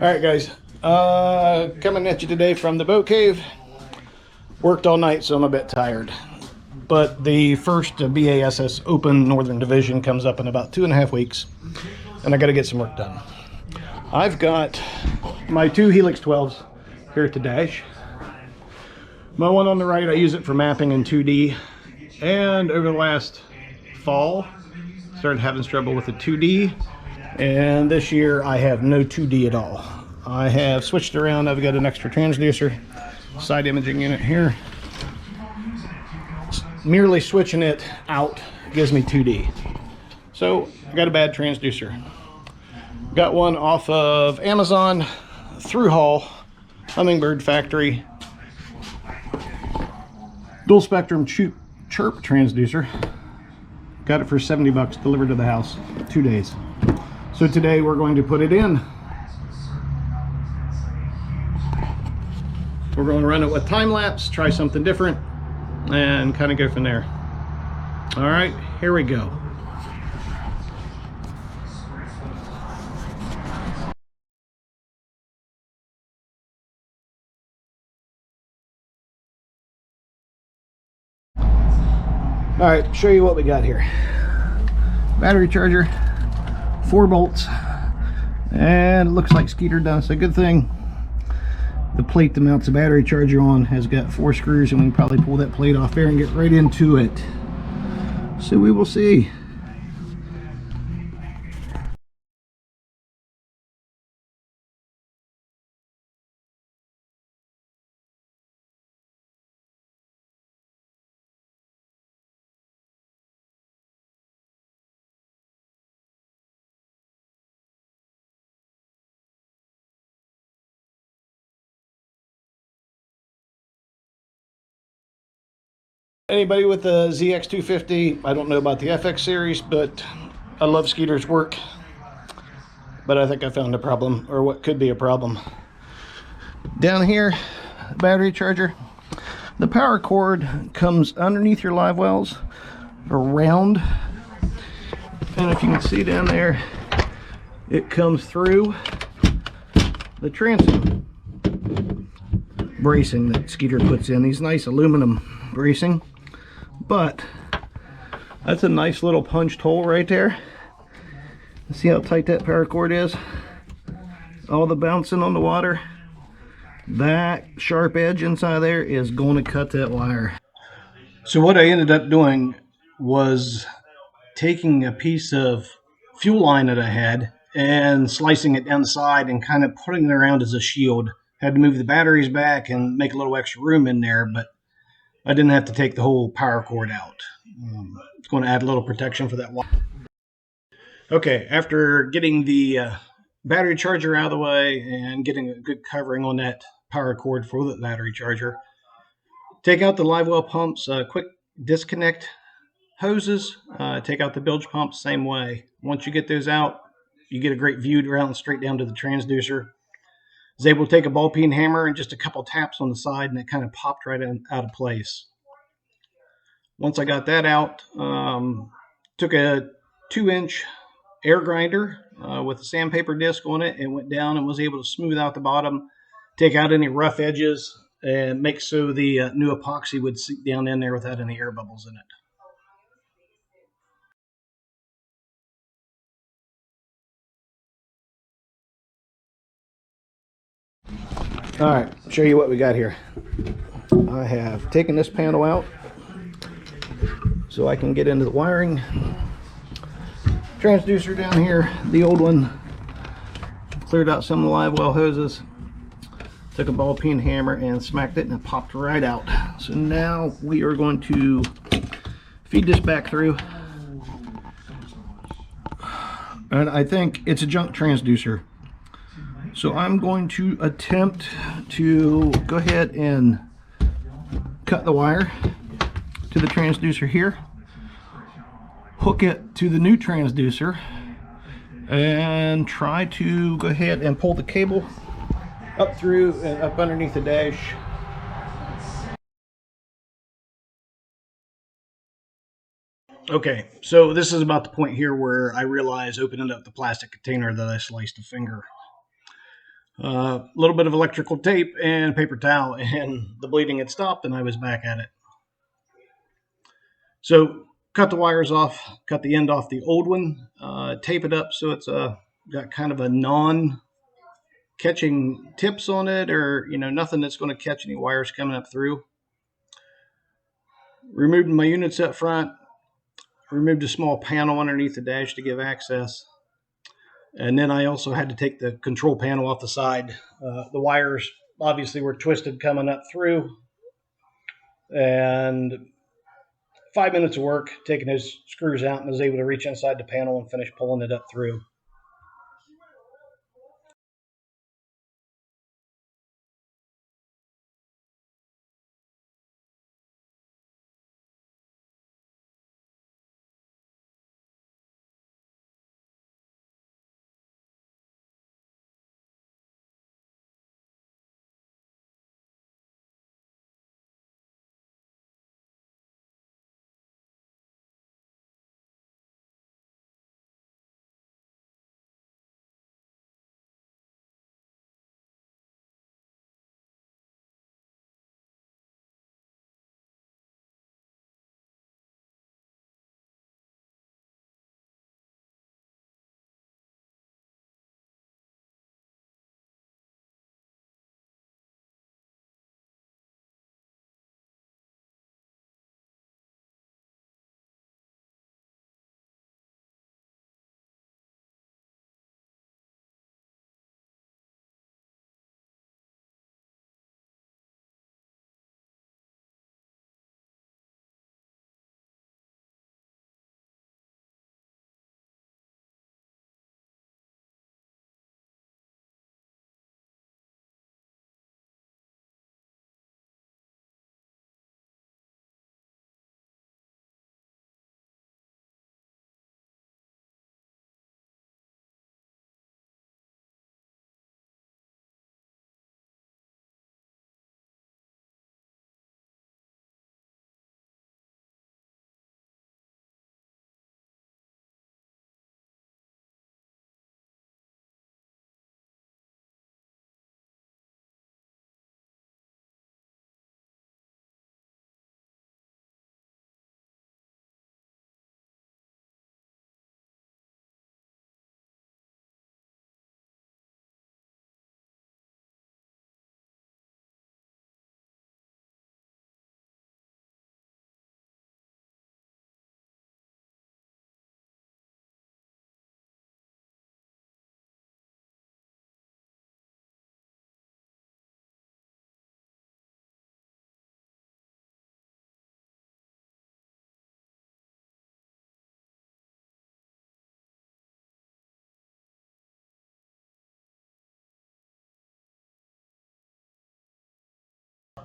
Alright guys, coming at you today from the boat cave. Worked all night, so I'm a bit tired. But the first BASS Open Northern Division comes up in about 2.5 weeks, and I got to get some work done. I've got my two Helix 12s here at the dash. My one on the right, I use it for mapping in 2D, and over the last fall, started having trouble with the 2D, and this year I have no 2D at all. I have switched around. I've got an extra transducer, side imaging unit here. Merely switching it out gives me 2D. So I got a bad transducer. Got one off of Amazon, through haul, Humminbird factory, dual spectrum chirp transducer. Got it for 70 bucks, delivered to the house, 2 days. So today we're going to put it in. We're going to run it with time lapse, try something different, and kind of go from there. All right, here we go. All right, show you what we got here. Battery charger, 4 bolts, and it looks like Skeeter done us a good thing. The plate that mounts the battery charger on has got 4 screws, and we can probably pull that plate off there and get right into it. So we will see. Anybody with the ZX250, I don't know about the FX series, but I love Skeeter's work. But I think I found a problem, or what could be a problem. Down here, battery charger. The power cord comes underneath your live wells, around. And if you can see down there, it comes through the transom bracing that Skeeter puts in. These nice aluminum bracing. But that's a nice little punched hole right there. See how tight that power cord is? All the bouncing on the water. That sharp edge inside there is going to cut that wire. So what I ended up doing was taking a piece of fuel line that I had and slicing it down the side and kind of putting it around as a shield. Had to move the batteries back and make a little extra room in there, but I didn't have to take the whole power cord out. It's going to add a little protection for that wire. Okay, after getting the battery charger out of the way and getting a good covering on that power cord for the battery charger, take out the live well pumps, quick disconnect hoses, take out the bilge pumps, same way. Once you get those out, you get a great view around straight down to the transducer. I was able to take a ball peen hammer and just a couple taps on the side, and it kind of popped right out of place. Once I got that out, took a 2-inch air grinder with a sandpaper disc on it and went down and was able to smooth out the bottom, take out any rough edges, and make so the new epoxy would seep down in there without any air bubbles in it. All right, show you what we got here. I have taken this panel out so I can get into the wiring. Transducer down here, the old one. Cleared out some of the live well hoses. Took a ball peen hammer and smacked it, and it popped right out. So now we are going to feed this back through. And I think it's a junk transducer. So I'm going to attempt to go ahead and cut the wire to the transducer here, hook it to the new transducer, and try to go ahead and pull the cable up through and up underneath the dash. Okay, so this is about the point here where I realize opening up the plastic container that I sliced a finger. A little bit of electrical tape and paper towel, and the bleeding had stopped, and I was back at it. So cut the wires off, cut the end off the old one, tape it up so it's got kind of a non-catching tips on it, or nothing that's going to catch any wires coming up through. Removed my units up front, removed a small panel underneath the dash to give access. And then I also had to take the control panel off the side. The wires obviously were twisted coming up through. And 5 minutes of work, taking those screws out, and was able to reach inside the panel and finish pulling it up through.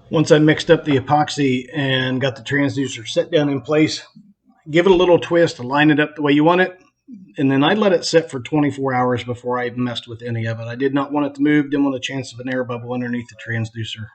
Once I mixed up the epoxy and got the transducer set down in place, give it a little twist to line it up the way you want it, and then I let it sit for 24 hours before I messed with any of it. I did not want it to move, didn't want a chance of an air bubble underneath the transducer.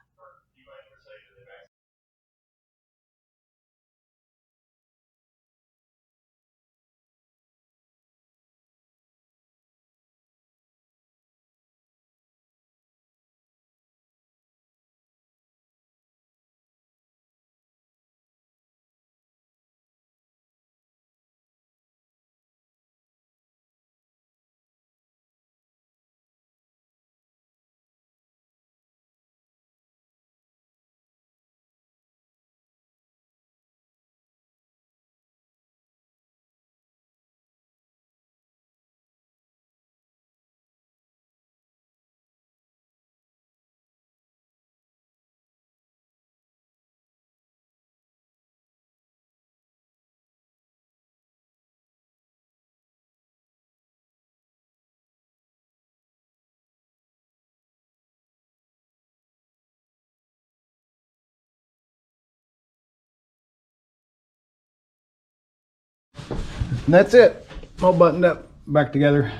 And that's it, all buttoned up, back together.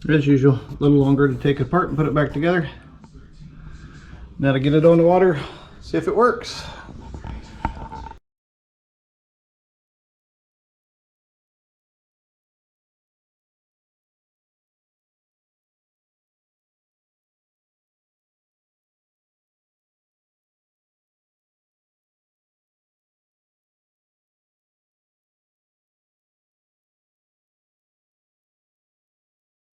As usual, a little longer to take it apart and put it back together. Now to get it on the water, see if it works.